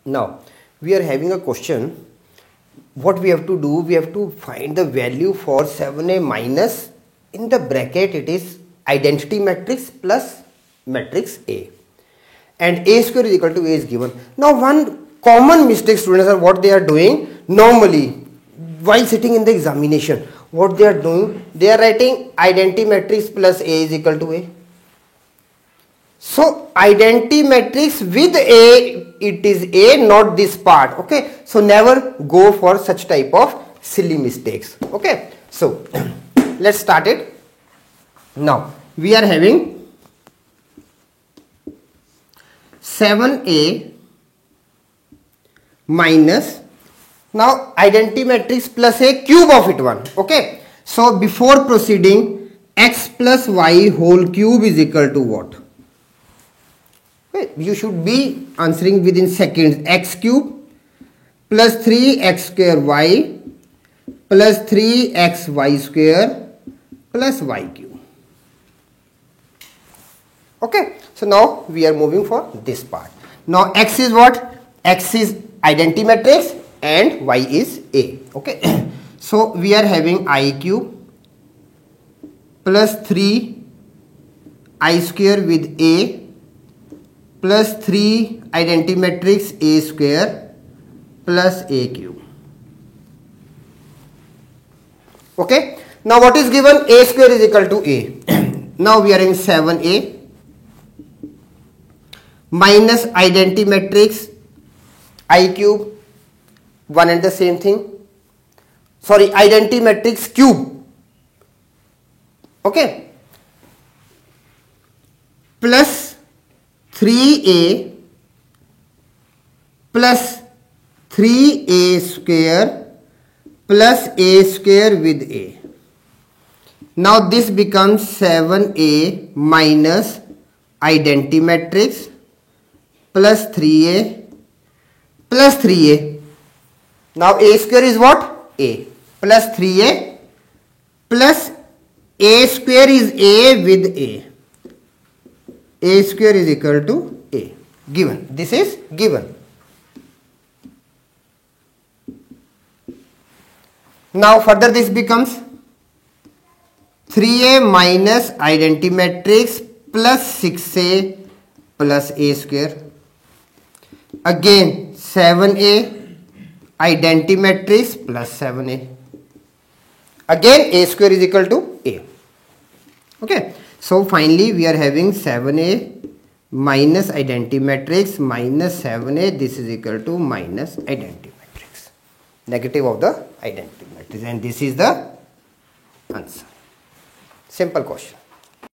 Now we are having a question. What we have to do, we have to find the value for 7a minus, in the bracket it is identity matrix plus matrix A, and a square is equal to a is given. Now one common mistake students are what they are doing normally while sitting in the examination. What they are doing, they are writing identity matrix plus a is equal to a. So identity matrix with a, it is a, not this part. Okay, so never go for such type of silly mistakes. Okay, so let's start it. Now we are having 7a minus, now identity matrix plus a, cube of it one. Okay, so before proceeding, x plus y whole cube is equal to what? You should be answering within seconds. X cube plus 3x square y plus 3xy square plus y cube. Okay, so now we are moving for this part. Now x is what? X is identity matrix and y is a. Okay, so we are having I cube plus 3I square with a plus 3 identity matrix a square plus a cube. Okay, now what is given? A square is equal to a. Now we are in 7a minus identity matrix I cube, one and the same thing, sorry, identity matrix cube. Okay, plus 3a plus 3a square plus a square with a. Now this becomes 7a minus identity matrix plus 3a plus 3a. Now a square is what? A plus 3a plus a square is a with a. A square is equal to a, given. This is given. Now further this becomes 3a minus identity matrix plus 6a plus a square. Again 7a identity matrix plus 7a. Again a square is equal to a. Okay. So finally we are having 7a minus identity matrix minus 7a, this is equal to minus identity matrix, negative of the identity matrix, and this is the answer. Simple question.